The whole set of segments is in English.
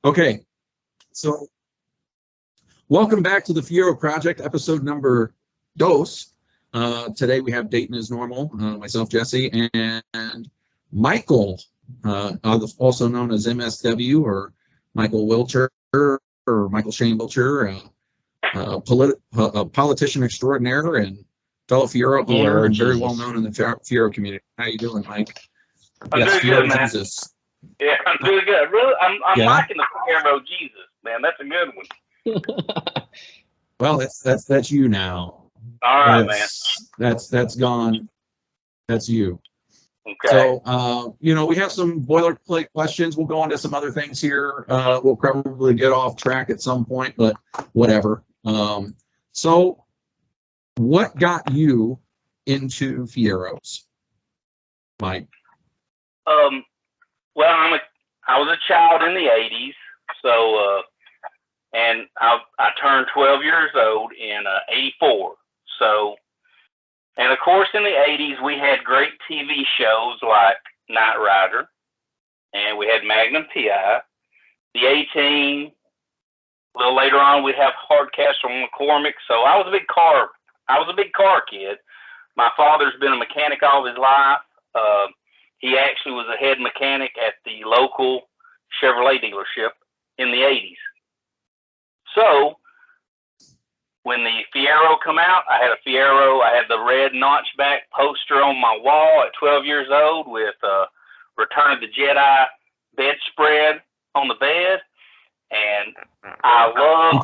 Okay, so welcome back to the Fiero Project, episode number dos. Today we have Dayton as normal, myself, Jesse, and Michael, also known as MSW or Michael Wilcher or Michael Shane Wilcher, a politician extraordinaire and fellow Fiero owner and very well known in the Fiero community. How you doing, Mike? I'm Yes, doing Fiero good, man. Jesus. Yeah, I'm doing good. Really, I'm Yeah. liking the Fiero Jesus, man. That's a good one. Well, that's you now. All right, man. That's gone. That's you. Okay. So, we have some boilerplate questions. We'll go into some other things here. We'll probably get off track at some point, but whatever. So, what got you into Fieros, Mike? Well, I was a child in the '80s, so and I turned 12 years old in '84. So, and of course, in the '80s we had great TV shows like Knight Rider, and we had Magnum PI, the A-Team. A little later on, we'd have Hardcastle on McCormick. So I was a big car kid. My father's been a mechanic all his life. He actually was a head mechanic at the local Chevrolet dealership in the 80s. So when the Fiero come out, I had a Fiero. I had the red notchback poster on my wall at 12 years old with Return of the Jedi bedspread on the bed. And I loved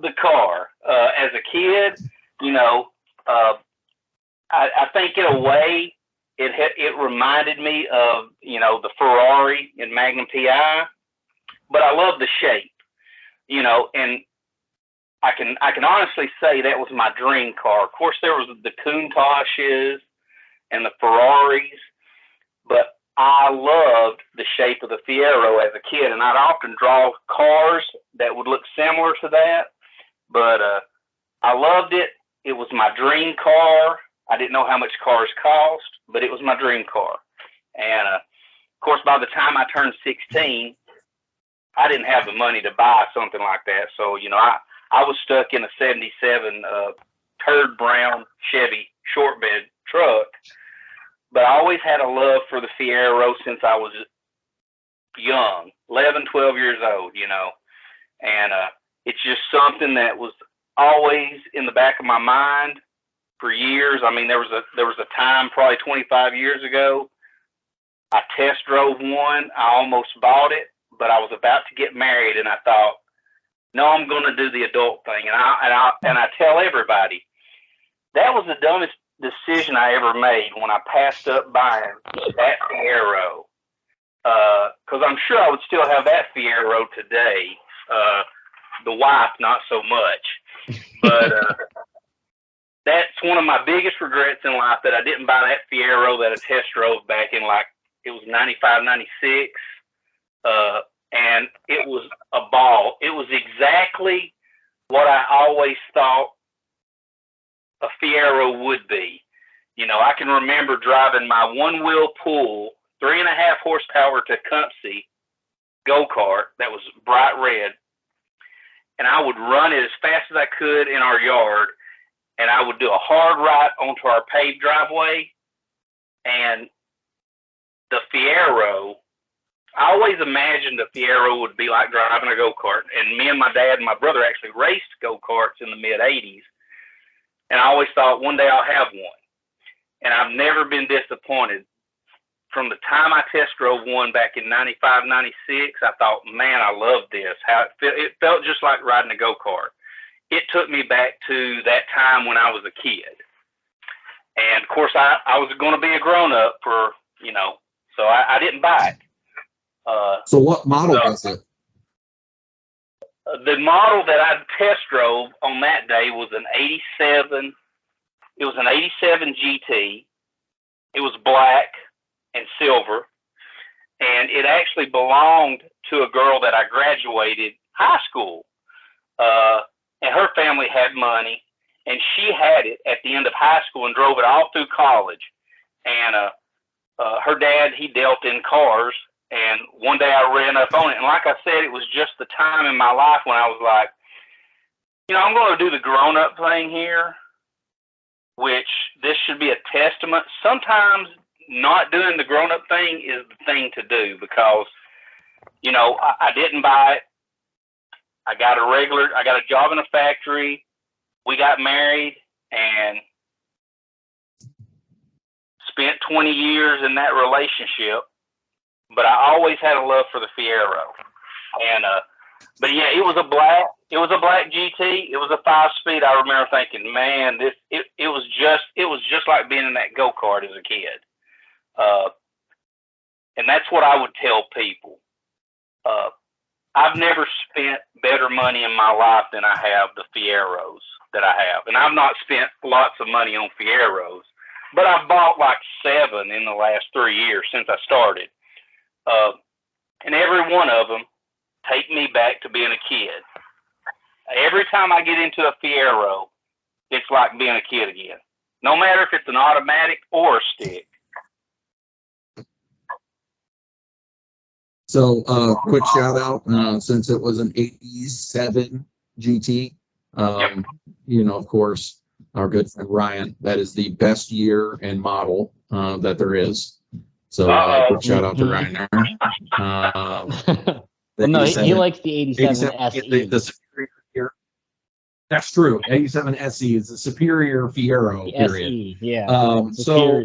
the car. As a kid, I think in a way it reminded me of, the Ferrari in Magnum PI, but I love the shape, and I can honestly say that was my dream car. Of course, there was the Countachs and the Ferraris, but I loved the shape of the Fiero as a kid, and I'd often draw cars that would look similar to that, but I loved it. It was my dream car. I didn't know how much cars cost, but it was my dream car. And, of course, by the time I turned 16, I didn't have the money to buy something like that. So, I was stuck in a 77 turd brown Chevy short bed truck. But I always had a love for the Fiero since I was young, 11, 12 years old, And it's just something that was always in the back of my mind for years. I mean, there was a time probably 25 years ago, I test drove one. I almost bought it, but I was about to get married, and I thought, no, I'm going to do the adult thing. And I tell everybody, that was the dumbest decision I ever made when I passed up buying that Fiero. Because I'm sure I would still have that Fiero today. The wife, not so much. But that's one of my biggest regrets in life, that I didn't buy that Fiero that I test drove back in it was 95, 96. And it was a ball. It was exactly what I always thought a Fiero would be. I can remember driving my one-wheel pull, 3.5 horsepower Tecumseh go-kart that was bright red, and I would run it as fast as I could in our yard, and I would do a hard right onto our paved driveway. And the Fiero, I always imagined the Fiero would be like driving a go-kart. And me and my dad and my brother actually raced go-karts in the mid-'80s. And I always thought one day I'll have one. And I've never been disappointed. From the time I test drove one back in 95, 96, I thought, man, I love this. It felt just like riding a go-kart. It took me back to that time when I was a kid. And, of course, I was going to be a grown-up for, so I didn't buy it. So what model was it? The model that I test drove on that day was an 87. It was an 87 GT. It was black and silver. And it actually belonged to a girl that I graduated high school. And her family had money. And she had it at the end of high school and drove it all through college. And her dad, he dealt in cars. And one day I ran up on it, and like I said, it was just the time in my life when I was like, I'm going to do the grown-up thing here, which this should be a testament. Sometimes not doing the grown-up thing is the thing to do because, I didn't buy it. I got a job in a factory. We got married and spent 20 years in that relationship. But I always had a love for the Fiero. And, but yeah, it was a black GT. It was a 5-speed. I remember thinking, man, it was just like being in that go-kart as a kid. And that's what I would tell people. I've never spent better money in my life than I have the Fieros that I have. And I've not spent lots of money on Fieros, but I've bought like 7 in the last 3 years since I started. And every one of them take me back to being a kid. Every time I get into a Fiero, it's like being a kid again. No matter if it's an automatic or a stick. So, quick shout out, since it was an 87 GT, of course, our good friend Ryan, that is the best year and model that there is. So, quick shout out to Ryan there. No, he likes the 87 SE. The superior year. That's true. 87 SE is the superior Fiero, The period. SE, yeah. So,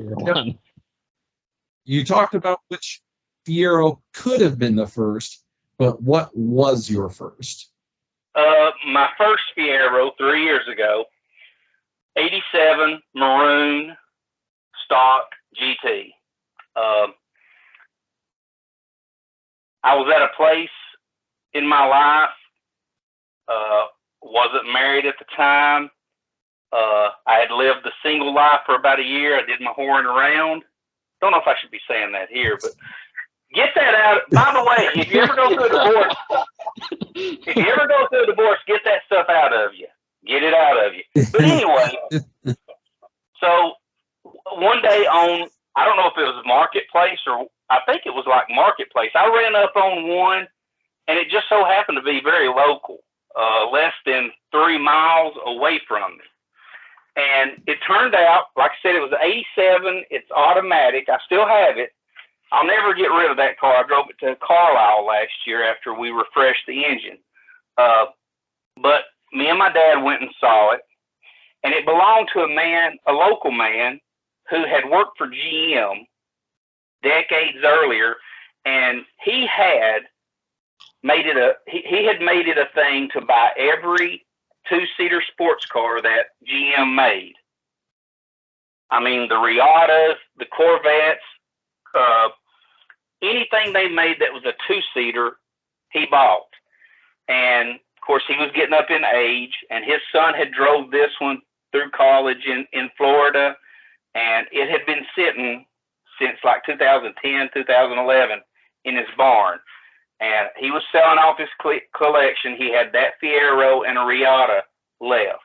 you talked about which Fiero could have been the first, but what was your first? My first Fiero 3 years ago, 87 maroon stock GT. I was at a place in my life, wasn't married at the time. I had lived the single life for about a year. I did my whoring around. Don't know if I should be saying that here, but get that out. By the way, if you ever go through a divorce, get that stuff out of you. Get it out of you. But anyway, so one day on, I don't know if it was Marketplace or I think it was like Marketplace, I ran up on one, and it just so happened to be very local, less than 3 miles away from me. And it turned out, like I said, it was 87. It's automatic. I still have it. I'll never get rid of that car. I drove it to Carlisle last year after we refreshed the engine. But me and my dad went and saw it, and it belonged to a local man who had worked for GM decades earlier, and he had made it a thing to buy every 2-seater sports car that GM made. I mean, the Riatas, the Corvettes, anything they made that was a 2-seater, he bought. And of course, he was getting up in age, and his son had drove this one through college in Florida, and it had been sitting since like 2010, 2011 in his barn. And he was selling off his collection. He had that Fiero and a Riata left.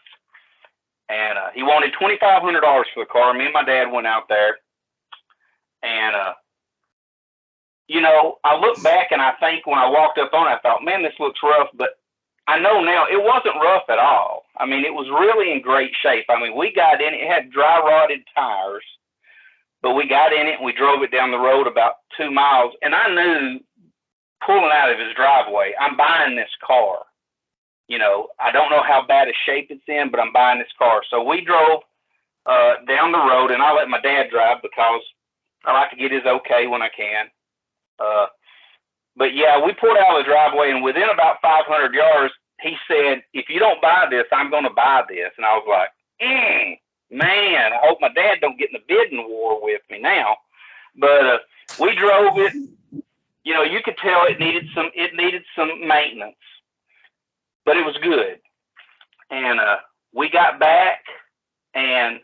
And he wanted $2,500 for the car. Me and my dad went out there. And, I look back and I think when I walked up on it, I thought, man, this looks rough. But I know now it wasn't rough at all. I mean, it was really in great shape. I mean, we got in it. It had dry rotted tires. But we got in it and we drove it down the road about 2 miles. And I knew pulling out of his driveway, I'm buying this car. I don't know how bad a shape it's in, but I'm buying this car. So we drove down the road, and I let my dad drive because I like to get his okay when I can. But yeah, we pulled out of the driveway, and within about 500 yards, he said, if you don't buy this, I'm going to buy this. And I was like, man, I hope my dad don't get in the bidding war with me now. But we drove it. You could tell it needed some maintenance, but it was good. And we got back, and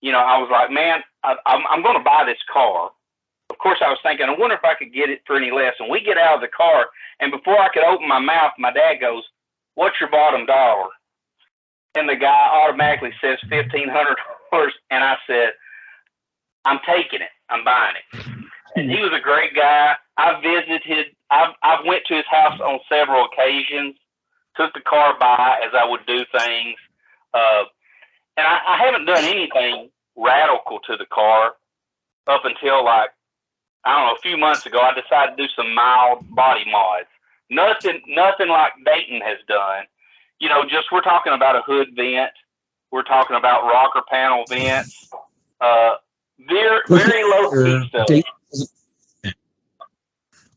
I was like, man, I'm going to buy this car. Of course, I was thinking, I wonder if I could get it for any less. And we get out of the car, and before I could open my mouth, my dad goes, "What's your bottom dollar?" And the guy automatically says $1,500, and I said, "I'm taking it. I'm buying it." And he was a great guy. I went to his house on several occasions, took the car by as I would do things. And I haven't done anything radical to the car up until like, I don't know, a few months ago. I decided to do some mild body mods. Nothing like Dayton has done. You know, just we're talking about a hood vent. We're talking about rocker panel vents. Very low key stuff.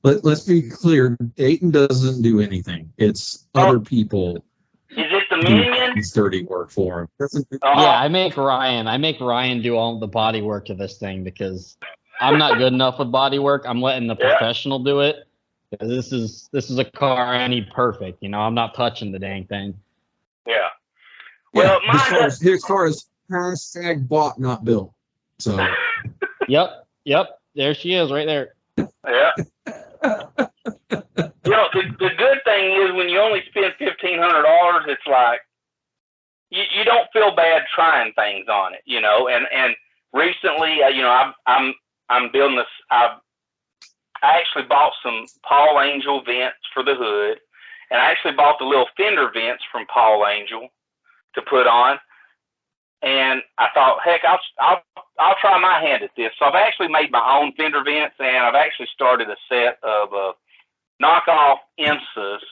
Let's be clear. Dayton doesn't do anything. It's other people. Is it the minion? It's dirty work for him. Yeah, I make Ryan do all the body work to this thing because I'm not good enough with body work. I'm letting the professional do it. This is a car I need perfect. You know, I'm not touching the dang thing. Yeah. Well, as far as hashtag bought, not built. So. Yep. There she is, right there. Yeah. You know, the good thing is when you only spend $1,500, it's like you don't feel bad trying things on it. You know, and recently, you know, I'm building this. I actually bought some Paul Angel vents for the hood, and I actually bought the little fender vents from Paul Angel to put on. And I thought, heck, I'll try my hand at this. So I've actually made my own fender vents, and I've actually started a set of knockoff IMSAs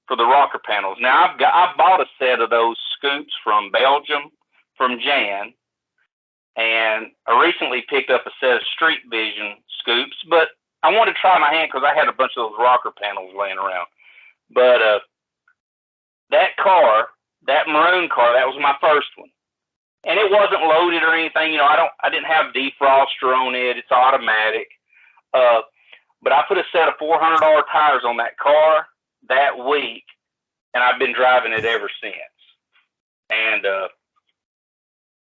for the rocker panels. Now I bought a set of those scoops from Belgium, from Jan, and I recently picked up a set of Street Vision scoops, but I wanted to try my hand because I had a bunch of those rocker panels laying around. But that car, that maroon car, that was my first one. And it wasn't loaded or anything. You know, I didn't have defroster on it. It's automatic. But I put a set of $400 tires on that car that week, and I've been driving it ever since. And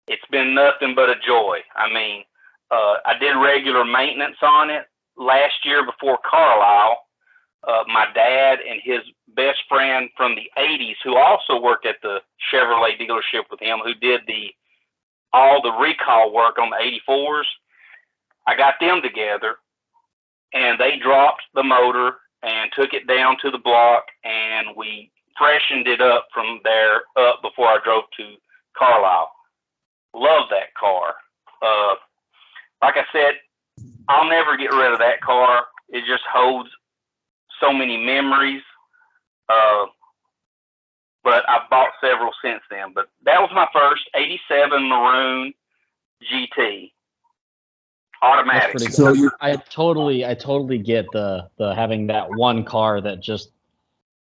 it's been nothing but a joy. I mean, I did regular maintenance on it last year before Carlisle. My dad and his best friend from the 80s, who also worked at the Chevrolet dealership with him, who did all the recall work on the 84s, I got them together, and they dropped the motor and took it down to the block, and we freshened it up from there up before I drove to Carlisle. Love that car. Like I said, I'll never get rid of that car. It just holds so many memories. But I've bought several since then. But that was my first 87 Maroon GT. Automatic. So I totally get the having that one car that just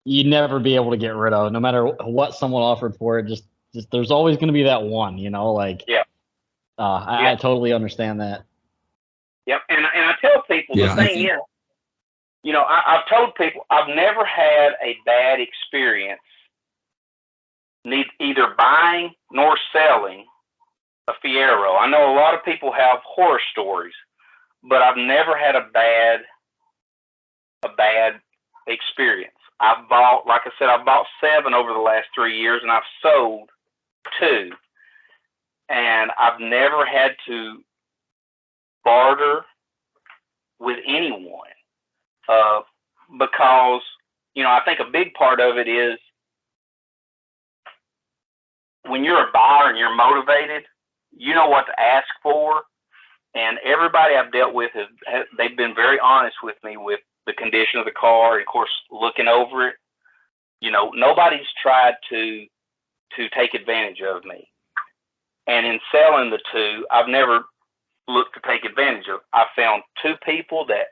you'd never be able to get rid of, no matter what someone offered for it. Just there's always going to be that one, you know, like I totally understand that. Yep, and I tell people the thing is, you know, I've told people I've never had a bad experience, either buying nor selling a Fiero. I know a lot of people have horror stories, but I've never had a bad experience. I've bought, like I said, I've bought 7 over the last 3 years, and I've sold 2, and I've never had to barter with anyone because, you know, I think a big part of it is when you're a buyer and you're motivated, you know what to ask for. And everybody I've dealt with, they've been very honest with me with the condition of the car, and of course, looking over it. You know, nobody's tried to take advantage of me. And in selling the 2, I've never looked to take advantage of. I found 2 people that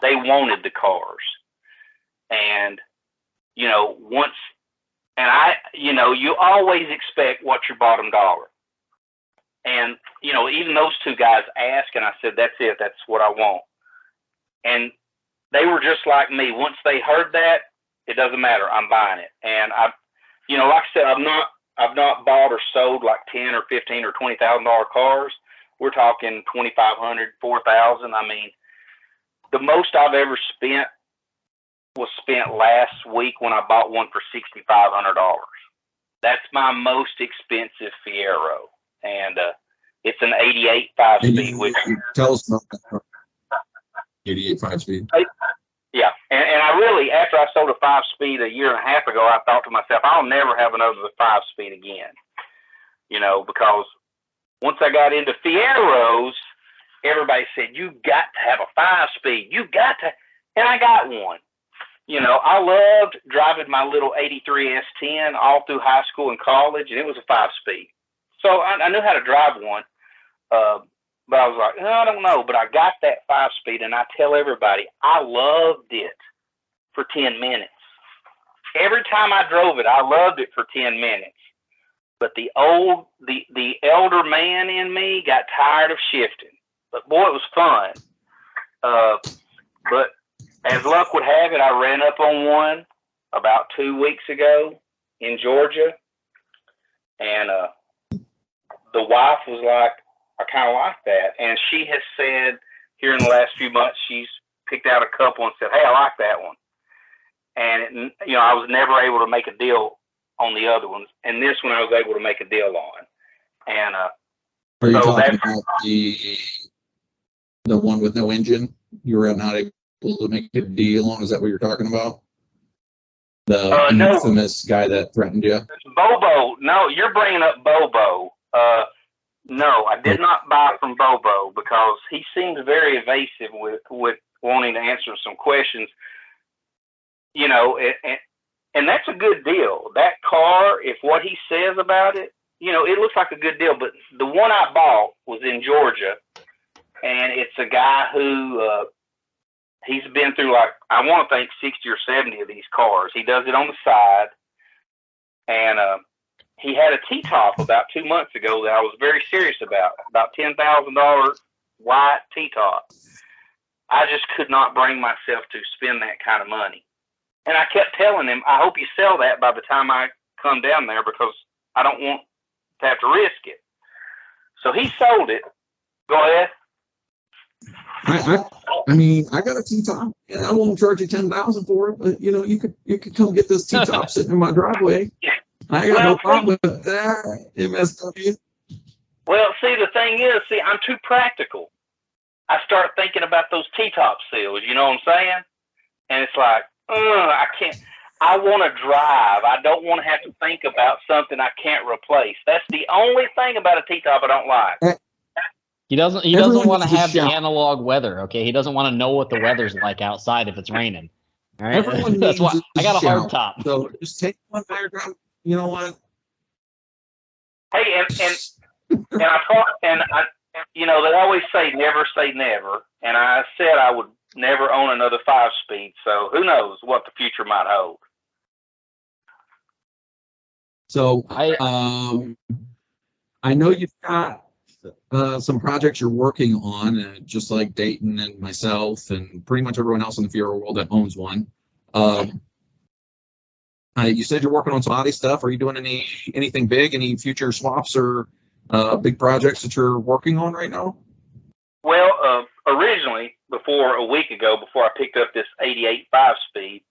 they wanted the cars. And, you know, you always expect what's your bottom dollar. And, you know, even those 2 guys asked, and I said, that's it. That's what I want. And they were just like me. Once they heard that, it doesn't matter. I'm buying it. And you know, like I said, I've not bought or sold like $10 or $15 or $20,000 cars. We're talking $2,500, $4,000. I mean, the most I've ever spent was spent last week when I bought one for $6,500. That's my most expensive Fiero, and it's an 88 5-speed. Tell us about that. 88 5-speed. Yeah, and I really, after I sold a 5-speed a year and a half ago, I thought to myself, I'll never have another 5-speed again. Because once I got into Fieros, everybody said, you got to have a 5-speed. You got to, and I got one. I loved driving my little 83 S10 all through high school and college, and it was a 5-speed. So I knew how to drive one. But I was like, I don't know. But I got that 5-speed, and I tell everybody, I loved it for 10 minutes. Every time I drove it, I loved it for 10 minutes. But the elder man in me got tired of shifting. But boy, it was fun. But as luck would have it, I ran up on one about 2 weeks ago in Georgia, and the wife was like, I kind of like that. And she has said here in the last few months, she's picked out a couple and said, hey, I like that one. And, I was never able to make a deal on the other ones. And this one I was able to make a deal on. And are you talking about the one with no engine? You were not able to make a deal on? Is that what you're talking about? The infamous guy that threatened you? Bobo. No, you're bringing up Bobo. No, I did not buy from Bobo because he seems very evasive with wanting to answer some questions. And that's a good deal. That car, if what he says about it, it looks like a good deal. But the one I bought was in Georgia, and it's a guy who he's been through I want to think 60 or 70 of these cars. He does it on the side, and he had a T-top about 2 months ago that I was very serious about $10,000 white T-top. I just could not bring myself to spend that kind of money. And I kept telling him, I hope you sell that by the time I come down there because I don't want to have to risk it. So he sold it. Go ahead. I mean, I got a T-top, and I won't charge you $10,000 for it. But you could come get this T-top sitting in my driveway. I got no problem with that, MSW. Well, the thing is, I'm too practical. I start thinking about those T-top seals, you know what I'm saying? And it's like, I can't. I want to drive. I don't want to have to think about something I can't replace. That's the only thing about a T-top I don't like. He doesn't want to have the analog weather, okay? He doesn't want to know what the weather's like outside if it's raining. All right? That's why I got a hard top. So just take one fire drive. You know what? Hey, and I thought, and I, they always say never, and I said I would never own another 5-speed. So who knows what the future might hold. So I know you've got some projects you're working on, just like Dayton and myself, and pretty much everyone else in the Fiero world that owns one. You said you're working on some body stuff. Are you doing anything big? Any future swaps or big projects that you're working on right now? Well, originally, a week ago, before I picked up this 88 5-speed,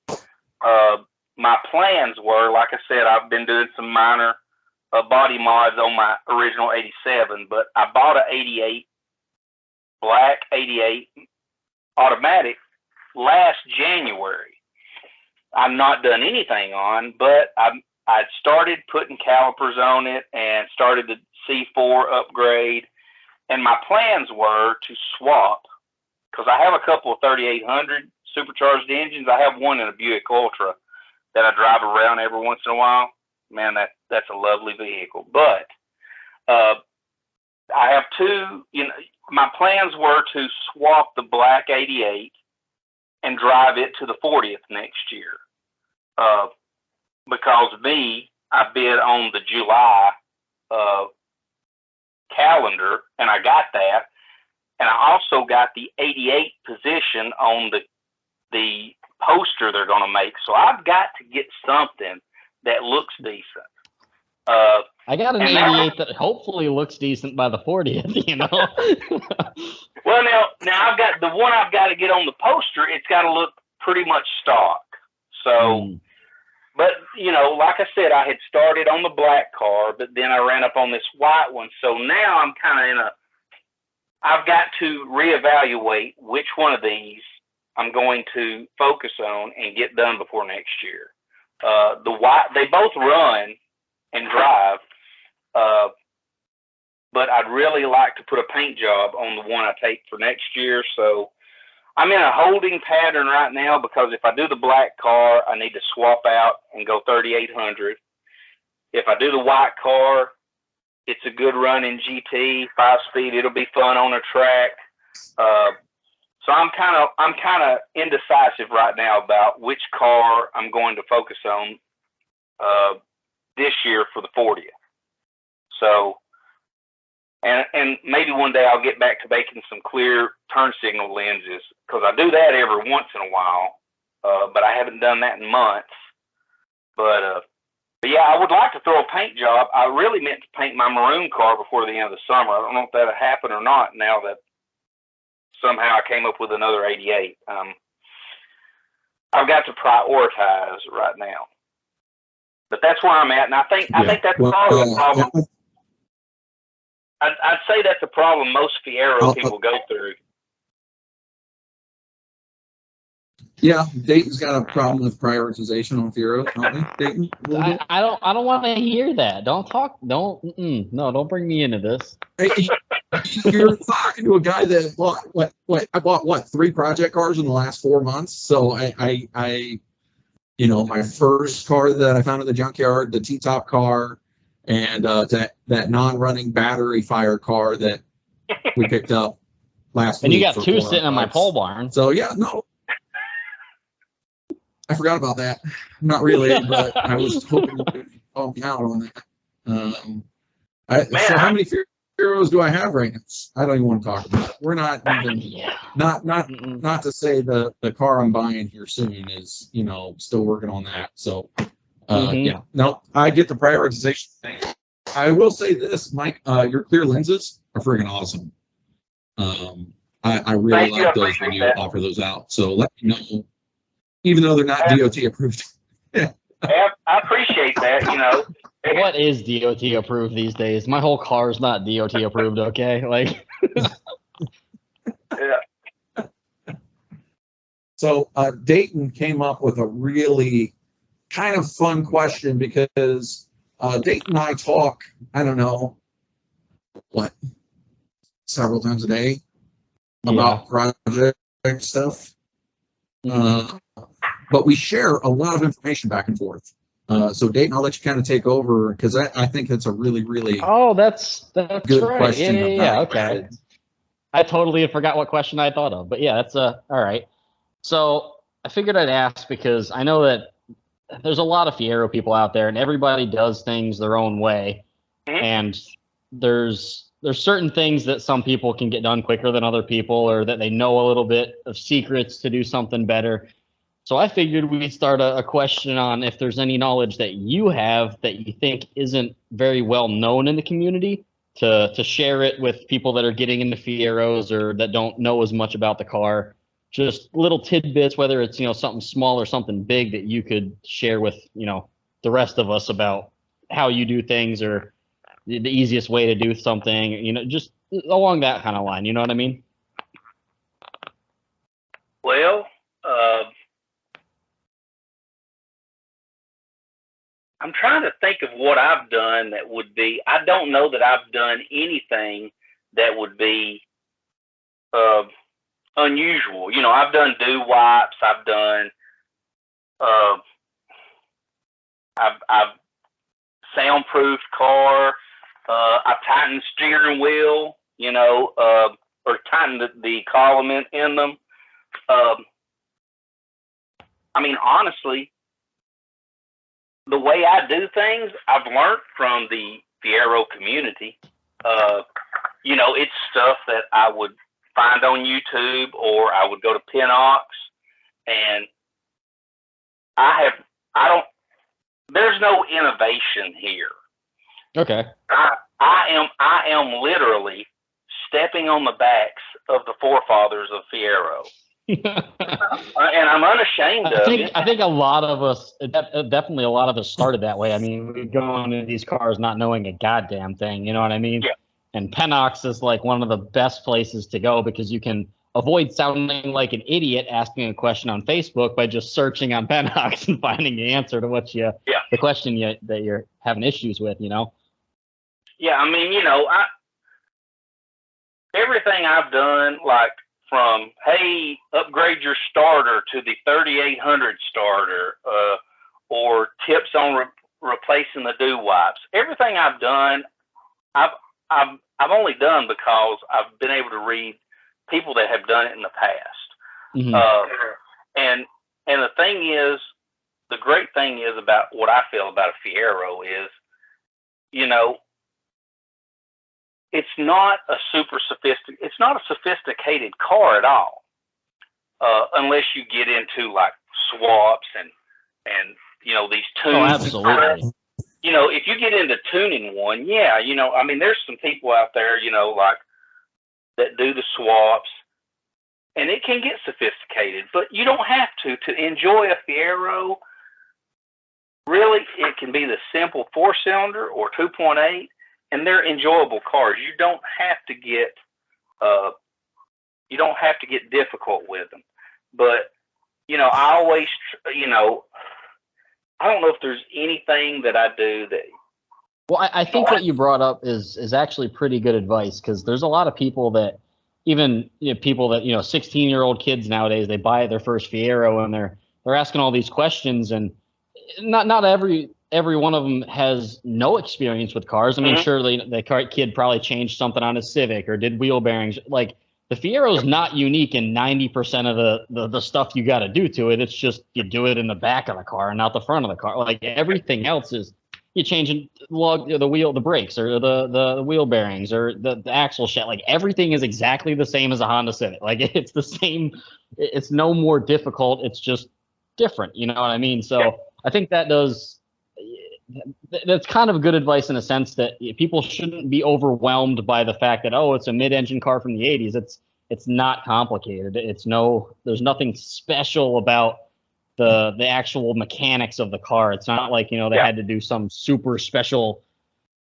my plans were, like I said, I've been doing some minor body mods on my original 87, but I bought an 88, black 88 automatic last January. I've not done anything on, but I started putting calipers on it and started the C4 upgrade. And my plans were to swap, because I have a couple of 3800 supercharged engines. I have one in a Buick Ultra that I drive around every once in a while. Man, that's a lovely vehicle. But I have two, my plans were to swap the black 88 and drive it to the 40th next year. Because I bid on the July calendar, and I got that. And I also got the 88 position on the poster they're going to make. So I've got to get something that looks decent. I got an 88 that hopefully looks decent by the 40th, Well, now I've got the one I've got to get on the poster. It's got to look pretty much stock. So, but like I said, I had started on the black car, but then I ran up on this white one. So now I'm kind of I've got to reevaluate which one of these I'm going to focus on and get done before next year. They both run and drive, but I'd really like to put a paint job on the one I take for next year. So I'm in a holding pattern right now, because if I do the black car, I need to swap out and go 3,800. If I do the white car, it's a good running GT, 5-speed. It'll be fun on a track. So I'm kind of indecisive right now about which car I'm going to focus on this year for the 40th. So, and maybe one day I'll get back to making some clear turn signal lenses, because I do that every once in a while, but I haven't done that in months. But yeah, I would like to throw a paint job. I really meant to paint my maroon car before the end of the summer. I don't know if that'll happen or not, now that somehow I came up with another 88. I've got to prioritize right now. But that's where I'm at, and I think that's part of the problem. I'd say that's a problem most Fiero people go through. Yeah, Dayton's got a problem with prioritization on Fiero, don't he, Dayton? I don't want to hear that. Don't don't bring me into this. Hey, you're talking to a guy that bought I bought 3 project cars in the last 4 months. So I my first car that I found at the junkyard, the T-top car, and that non-running battery fire car that we picked up last week. And you got 2 sitting in my pole barn. So yeah, no. I forgot about that. Not really, but I was hoping you could help me out on that. So how many Fieros do I have right now? I don't even want to talk about it. We're not even, not to say the car I'm buying here soon is, still working on that. So, yeah, no, I get the prioritization thing. I will say this, Mike, your clear lenses are freaking awesome. I really like those when you offer those out. So let me know. Even though they're not DOT approved. I appreciate that, What is DOT approved these days? My whole car's not DOT approved, okay? Like. Yeah. So Dayton came up with a really kind of fun question, because Dayton and I talk, I don't know, several times a day about project stuff. But we share a lot of information back and forth. So Dayton, I'll let you kind of take over, because I think it's a really, really that's good right. question. Yeah, okay. I totally forgot what question I thought of, but yeah, that's all right. So I figured I'd ask, because I know that there's a lot of Fiero people out there, and everybody does things their own way, and there's certain things that some people can get done quicker than other people, or that they know a little bit of secrets to do something better. So I figured we'd start a question on if there's any knowledge that you have that you think isn't very well known in the community, to share it with people that are getting into Fieros or that don't know as much about the car. Just little tidbits, whether it's something small or something big, that you could share with the rest of us about how you do things, or the easiest way to do something, just along that kind of line. You know what I mean? Well, I'm trying to think of what I've done that would be, I don't know that I've done anything that would be unusual. I've done dew wipes. I've done, I've soundproofed car. I've tightened steering wheel, or tightened the column in them. Honestly, the way I do things, I've learned from the Fiero community. It's stuff that I would find on YouTube, or I would go to Pinox, and there's no innovation here. Okay. I am literally stepping on the backs of the forefathers of Fiero. And I'm unashamed of it. I think a lot of us, definitely a lot of us started that way. We go into these cars not knowing a goddamn thing, you know what I mean? Yeah. And Penox is like one of the best places to go, because you can avoid sounding like an idiot asking a question on Facebook by just searching on Pennox and finding the answer to the question that you're having issues with, you know? Yeah, I mean, everything I've done, like from, hey, upgrade your starter to the 3800 starter, or tips on replacing the dew wipes. Everything I've done, I've only done because I've been able to read people that have done it in the past. Mm-hmm. And the thing is, the great thing is about what I feel about a Fiero is, it's not a sophisticated car at all, unless you get into like swaps and these tunes. Oh, absolutely. If you get into tuning one, I mean, there's some people out there, like that do the swaps, and it can get sophisticated, but you don't have to enjoy a Fiero. Really, it can be the simple 4-cylinder or 2.8, and they're enjoyable cars. You don't have to get difficult with them. But I always, I don't know if there's anything that I do that. Well, I think what you brought up is actually pretty good advice, because there's a lot of people that, even people that 16-year-old kids nowadays, they buy their first Fiero and they're asking all these questions, and not every one of them has no experience with cars. I mean, mm-hmm. Surely the kid probably changed something on his Civic or did wheel bearings. Like, the Fiero is not unique in 90% of the stuff you got to do to it. It's just you do it in the back of the car and not the front of the car. Like, everything else is you changing the brakes or the wheel bearings or the axle shaft. Like, everything is exactly the same as a Honda Civic. Like, it's the same. It's no more difficult. It's just different. You know what I mean? So I think that's kind of good advice in a sense that people shouldn't be overwhelmed by the fact that, oh, it's a mid-engine car from the 80s. It's not complicated. There's nothing special about the actual mechanics of the car. It's not like, they had to do some super special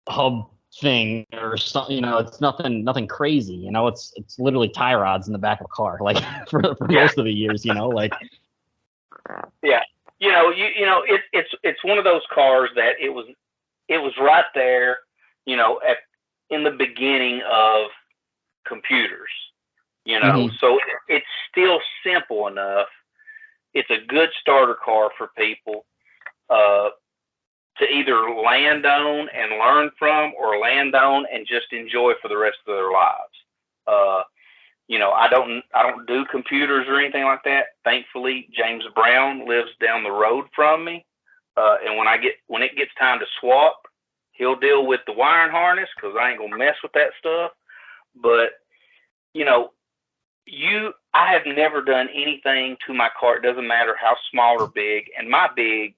hub thing or something. It's nothing crazy. It's literally tie rods in the back of a car, like for most of the years, like. Yeah. It's one of those cars that it was right there, in the beginning of computers, mm-hmm. So it's still simple enough. It's a good starter car for people to either land on and learn from, or land on and just enjoy for the rest of their lives. I don't do computers or anything like that. Thankfully, James Brown lives down the road from me. And when it gets time to swap, he'll deal with the wiring harness, because I ain't gonna mess with that stuff. But I have never done anything to my car. It doesn't matter how small or big, and my big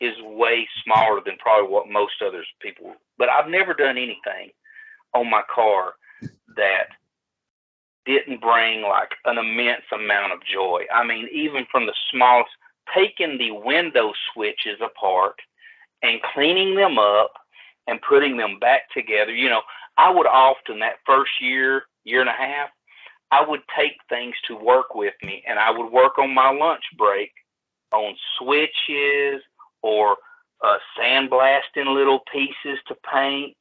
is way smaller than probably what most others people. But I've never done anything on my car that didn't bring like an immense amount of joy. I mean, even from the smallest, taking the window switches apart and cleaning them up and putting them back together. I would often, that first year and a half, I would take things to work with me, and I would work on my lunch break on switches or sandblasting little pieces to paint,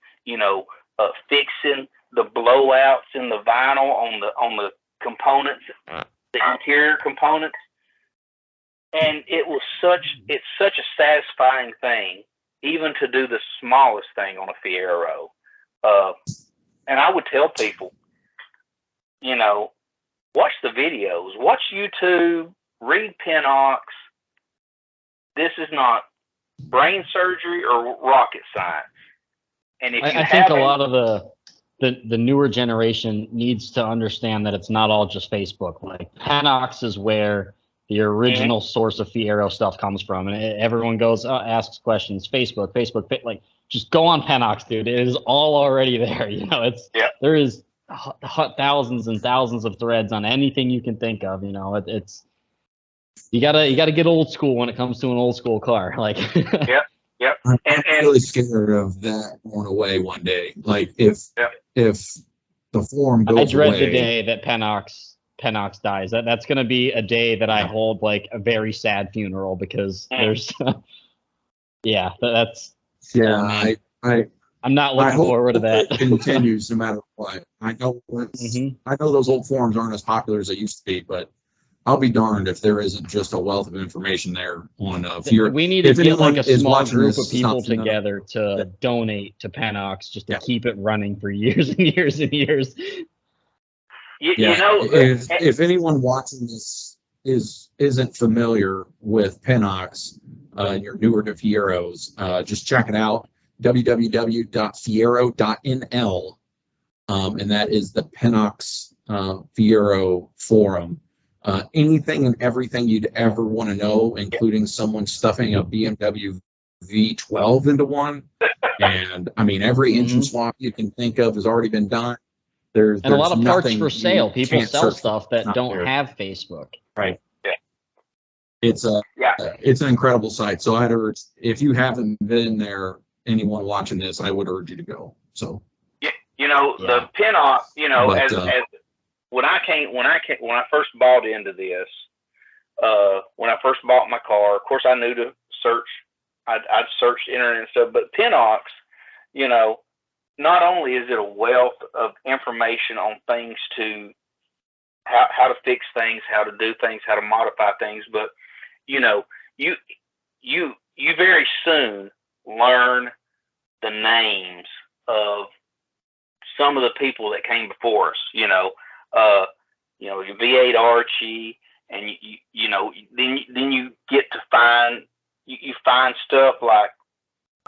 fixing the blowouts in the vinyl on the components, the interior components. And it's such a satisfying thing, even to do the smallest thing on a Fiero. And I would tell people, watch the videos, watch YouTube, read Pennox. This is not brain surgery or rocket science. And if I think a lot of the newer generation needs to understand that it's not all just Facebook. Like, Pennox is where the original mm-hmm. source of Fiero stuff comes from, and everyone goes asks questions. Facebook, like, just go on Pennox, dude. It is all already there. There is thousands and thousands of threads on anything you can think of. It's you gotta get old school when it comes to an old school car. Like, Yep. I'm really scared of that going away one day. Like, if the forum goes away. I dread the day that Pennox Pennox dies. That's going to be a day that I hold like a very sad funeral because there's, that's. Yeah, I'm not I looking hope forward to that. it continues no matter what. I know I know those old forums aren't as popular as they used to be, but I'll be darned if there isn't just a wealth of information there on Fiero. We need to If get anyone like a is small watching group this, of people is not together to donate to Pennox just to Yeah. keep it running for years and years and years. You Yeah, know, if anyone watching this isn't familiar with Pennox, you're newer to Fieros, just check it out, www.fiero.nl, and that is the Pennox Fiero forum. Anything and everything you'd ever want to know, including someone stuffing a BMW V12 into one, and I mean every engine swap you can think of has already been done. There's And a lot of parts nothing for sale. you People can't sell search stuff for. that Not don't there. have Facebook. Right. Yeah. It's an incredible site. So I'd urge, if you haven't been there, anyone watching this, I would urge you to go. So you know, the Pennox, you know, But, as when I first bought into this, when I first bought my car, of course I knew to search. I'd searched internet and stuff, but Pennox, you know, not only is it a wealth of information on things to how to fix things, how to do things, how to modify things, but you know, you very soon learn the names of some of the people that came before us. You know, your V8 Archie, and then you get to find you find stuff like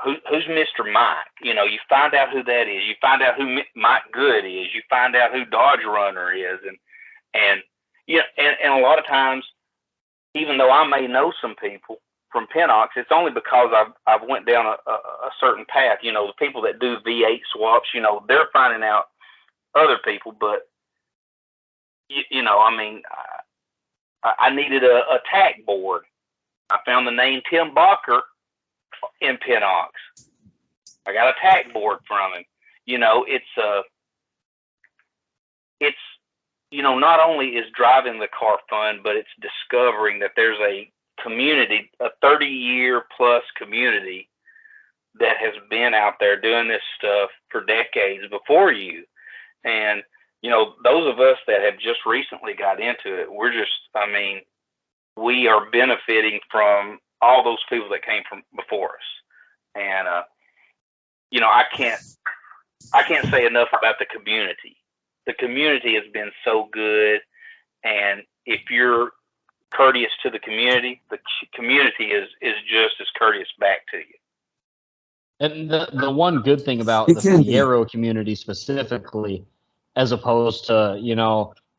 who's Mr. Mike. You know, you find out who that is. You find out who Mike Good is. You find out who Dodge Runner is, and a lot of times, even though I may know some people from Pennox, it's only because I've went down a certain path. You know, the people that do V8 swaps, you know, they're finding out other people, but I mean, I needed a tack board. I found the name Tim Bacher in Pennox. I got a tack board from him. You know, it's not only is driving the car fun, but it's discovering that there's a community, a 30-year plus community that has been out there doing this stuff for decades before you. And, you know, those of us that have just recently got into it, we are benefiting from all those people that came from before us. And, I can't say enough about the community. The community has been so good. And if you're courteous to the community is just as courteous back to you. And the one good thing about the Fiero community specifically, as opposed to,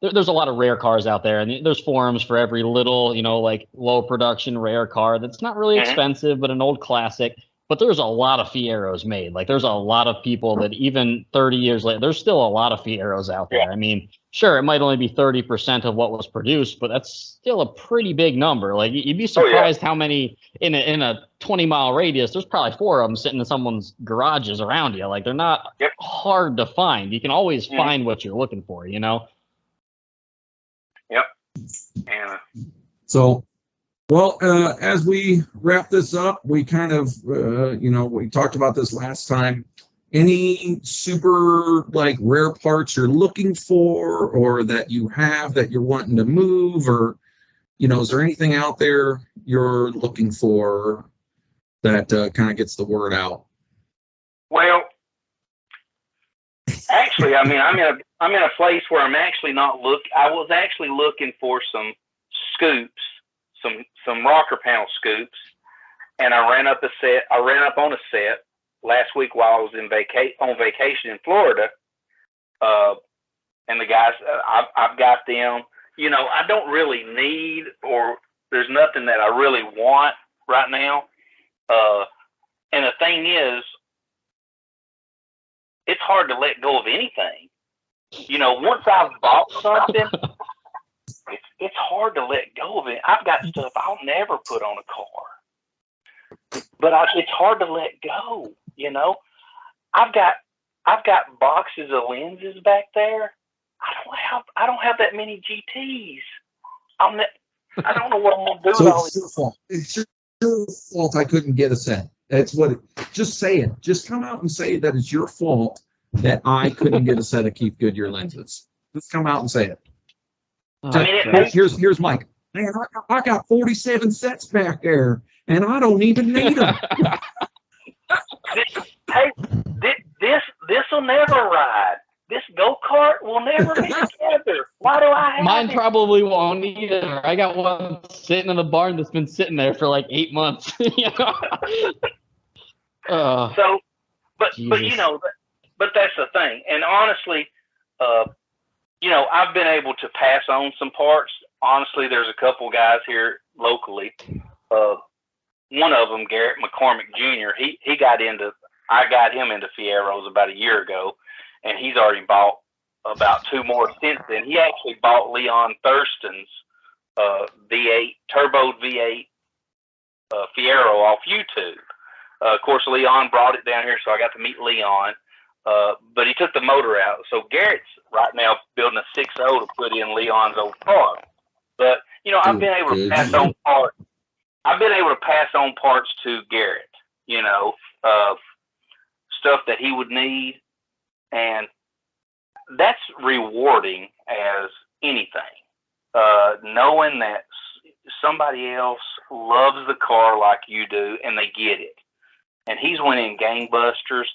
there's a lot of rare cars out there, and there's forums for every little, like low production rare car that's not really expensive, but an old classic. But there's a lot of Fieros made. Like, there's a lot of people that even 30 years later, there's still a lot of Fieros out there. Yeah. I mean, sure, it might only be 30% of what was produced, but that's still a pretty big number. Like, you'd be surprised how many in a 20-mile radius. There's probably 4 of them sitting in someone's garages around you. Like, they're not hard to find. You can always find what you're looking for. Yep. And so. Well, as we wrap this up, we kind of, we talked about this last time. Any super rare parts you're looking for, or that you have that you're wanting to move, or, is there anything out there you're looking for that kind of gets the word out? Well, actually, I'm in a place where I'm actually not I was actually looking for some scoops. Some rocker panel scoops, and I ran up on a set last week while I was on vacation in Florida. And the guys, I've got them. I don't really need, or there's nothing that I really want right now. And the thing is, it's hard to let go of anything. Once I've bought something, it's hard to let go of it. I've got stuff I'll never put on a car, but it's hard to let go. I've got boxes of lenses back there I don't have that many GTs. I don't know what I'm gonna do So with all it's these. your fault. It's your fault I couldn't get a set. That's what just say it. Just come out and say that it's your fault that I couldn't get a set of Keith Goodyear lenses. Just come out and say it. I mean, Here's Mike. Man, I got 47 sets back there, and I don't even need them. Hey, this will never ride. This go-kart will never be together. Why do I have Mine it? probably won't either. I got one sitting in the barn that's been sitting there for like 8 months. You know? So, but Jesus. you know, but that's the thing. And honestly, you know, I've been able to pass on some parts. Honestly, there's a couple guys here locally. One of them, Garrett McCormick Jr. I got him into Fieros about a year ago, and he's already bought about 2 more since then. He actually bought Leon Thurston's V8 turbo V8 Fiero off YouTube. Of course, Leon brought it down here, so I got to meet Leon. But he took the motor out. So Garrett's right now building a 6.0 to put in Leon's old car. But you know, I've been able to pass on parts. I've been able to pass on parts to Garrett. You know, stuff that he would need, and that's rewarding as anything. Knowing that somebody else loves the car like you do, and they get it. And he's winning gangbusters.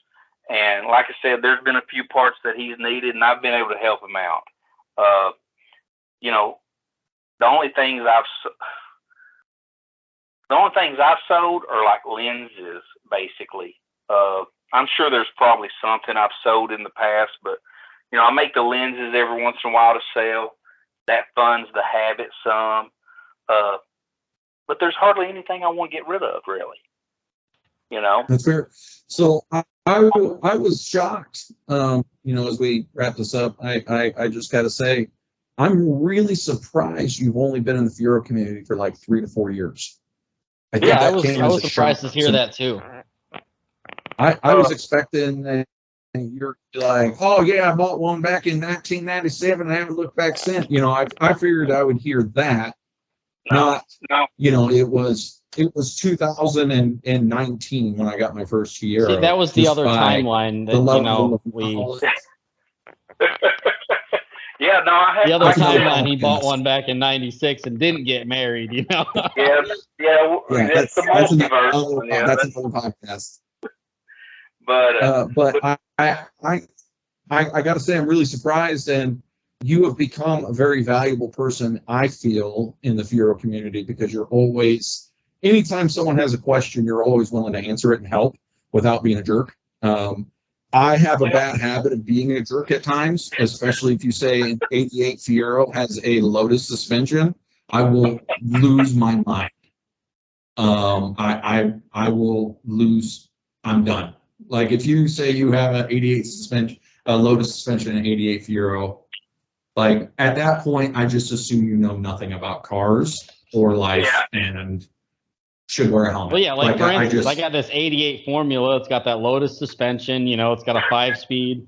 And like I said, there's been a few parts that he's needed, and I've been able to help him out. You know, the only things I've sold are like lenses, basically. I'm sure there's probably something I've sold in the past, but you know, I make the lenses every once in a while to sell. That funds the habit some. But there's hardly anything I want to get rid of, really. You know? That's fair. So I was shocked, you know, as we wrap this up. I just got to say, I'm really surprised you've only been in the Fiero community for like 3 to 4 years. I was surprised to hear that too. I was expecting that you're like, oh yeah, I bought one back in 1997 and I haven't looked back since. You know, I figured I would hear that. No. You know, it was 2019 when I got my first Fiero. See, that was the other timeline that, you know, Yeah, no, I had the other timeline. He bought one back in '96 and didn't get married. You know. yeah, that's the multiverse. That's another podcast. But I got to say, I'm really surprised, and you have become a very valuable person, I feel, in the Fiero community, because you're always, anytime someone has a question, you're always willing to answer it and help without being a jerk. I have a bad habit of being a jerk at times, especially if you say 88 Fiero has a Lotus suspension. I will lose my mind. I will lose. I'm done. Like if you say you have an 88 suspension, a Lotus suspension, and 88 Fiero, like at that point, I just assume you know nothing about cars or life and should wear a helmet. Well, yeah, like for instance, I got this 88 Formula. It's got that Lotus suspension. You know, it's got a 5-speed.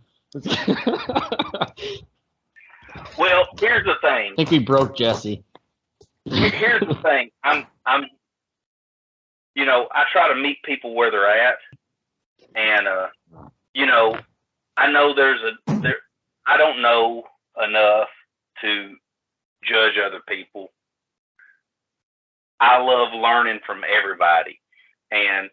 Well, here's the thing. I think we broke Jesse. Here's the thing. I'm, you know, I try to meet people where they're at, and you know, I know I don't know enough to judge other people. I love learning from everybody. And,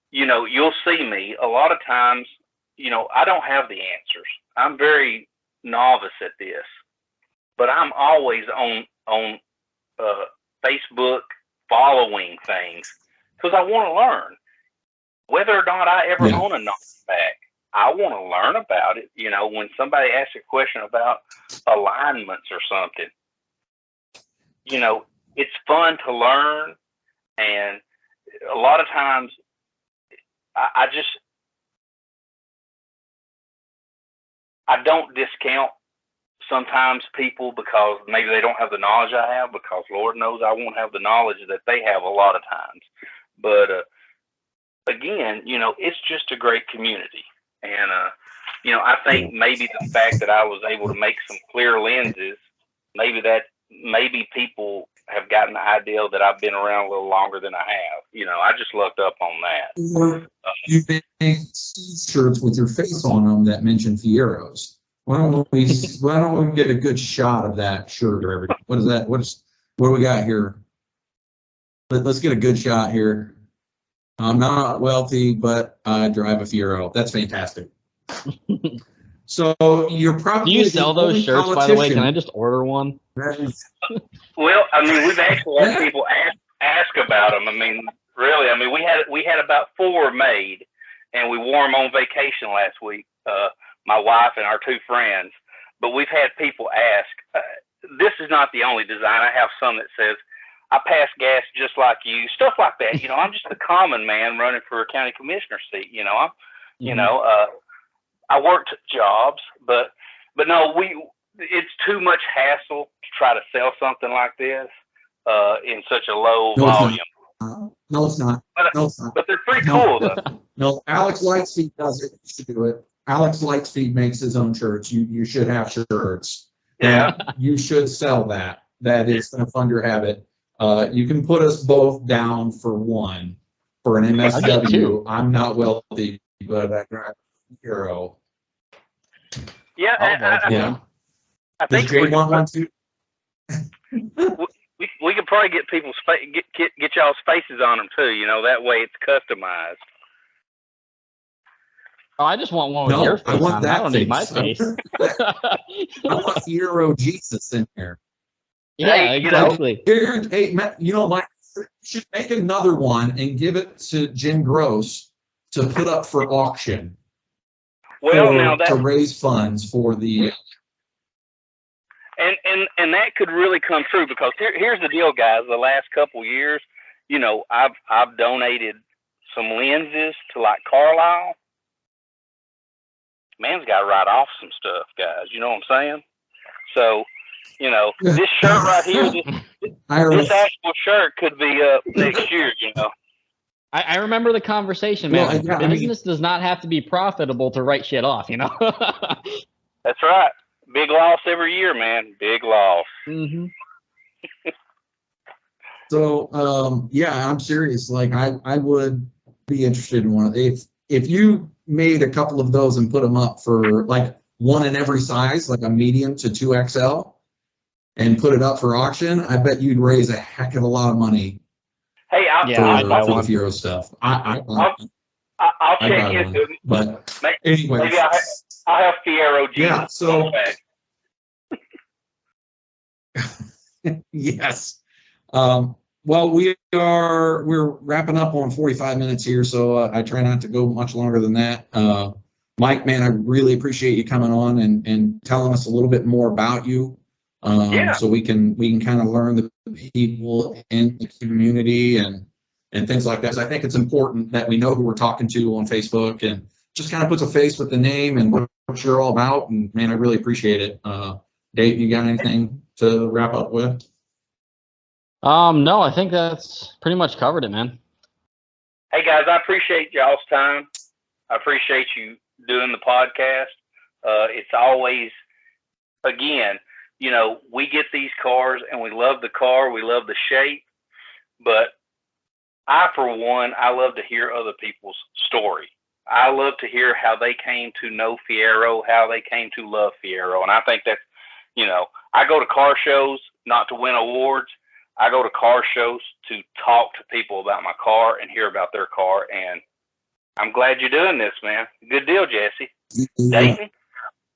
you know, you'll see me a lot of times, you know, I don't have the answers. I'm very novice at this, but I'm always on Facebook following things because I want to learn. Whether or not I ever own a knockback, I want to learn about it. You know, when somebody asks a question about alignments or something, you know, it's fun to learn, and a lot of times I don't discount sometimes people because maybe they don't have the knowledge I have, because Lord knows I won't have the knowledge that they have a lot of times. But again, you know, it's just a great community, and I think maybe the fact that I was able to make some clear lenses, maybe people have gotten the idea that I've been around a little longer than I have. I just looked up on that. You make shirts with your face on them that mention Fieros. Why don't we get a good shot of that shirt or everything? What is that? What do we got here? Let's get a good shot here. I'm not wealthy, but I drive a Fiero. That's fantastic. So you're probably. Do you sell those shirts, by the way? Can I just order one? Well, we've actually had people ask about them. Really, we had about 4 made, and we wore them on vacation last week. My wife and our 2 friends. But we've had people ask. This is not the only design. I have some that says, "I pass gas just like you," stuff like that. I'm just a common man running for a county commissioner seat. I worked jobs, but no, it's too much hassle to try to sell something like this in such a low volume. No, it's not. But they're pretty cool, though. No, Alex Lightspeed does it. You should do it. Alex Lightspeed makes his own shirts. You should have shirts. Yeah. You should sell that. That is going to fund your habit. You can put us both down for one for an MSW. I'm not wealthy, but I drive a Hero. Yeah, I think Jay want one too? we could probably get people's get y'all's faces on them too. That way it's customized. Oh, I just want one with your face on it. I don't need my face. I want Fiero Jesus in there. Yeah, exactly. Hey, Matt, Mike, you should make another one and give it to Jim Gross to put up for auction. Well, to raise funds for the. And that could really come true, because here's the deal, guys. The last couple years, I've donated some lenses to like Carlisle. Man's got to write off some stuff, guys. You know what I'm saying? So, this shirt right here, this actual shirt could be up next year. I remember the conversation, man. Business does not have to be profitable to write shit off, That's right. Big loss every year, man. Big loss. Mm-hmm. So, I'm serious. Like, I would be interested in one. If you made a couple of those and put them up for like one in every size, like a medium to 2XL, and put it up for auction, I bet you'd raise a heck of a lot of money. Hey, for the Fiero stuff. I'll check into it. But anyway, maybe I'll have Fiero Jesus. Yeah. So. Yes. Well, we're wrapping up on 45 minutes here, so I try not to go much longer than that. Mike, man, I really appreciate you coming on and telling us a little bit more about you. So we can kind of learn the people in the community and things like that. So I think it's important that we know who we're talking to on Facebook, and just kind of puts a face with the name and what you're all about. And man, I really appreciate it. Dave, you got anything to wrap up with? No, I think that's pretty much covered it, man. Hey guys, I appreciate y'all's time. I appreciate you doing the podcast. It's always, again, we get these cars and we love the car, we love the shape, but I, for one, I love to hear other people's story. I love to hear how they came to know Fiero, how they came to love Fiero. And I think that's, I go to car shows not to win awards. I go to car shows to talk to people about my car and hear about their car. And I'm glad you're doing this, man. Good deal, Jesse. Dayton?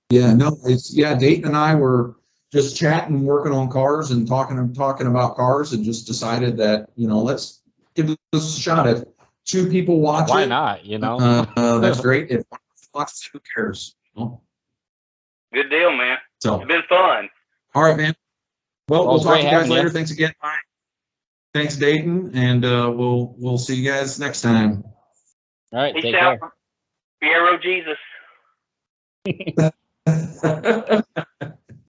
Yeah, no, Dayton and I were just chatting, working on cars and talking about cars, and just decided that, let's give this a shot. If 2 people watch Why it, not, that's great. If one watches, who cares? Good deal, man. So it's been fun. All right, man. Well, we'll talk to you guys later. You. Thanks again, Mike. Thanks, Dayton, and we'll see you guys next time. All right, Peace take out. care. Fiero Jesus.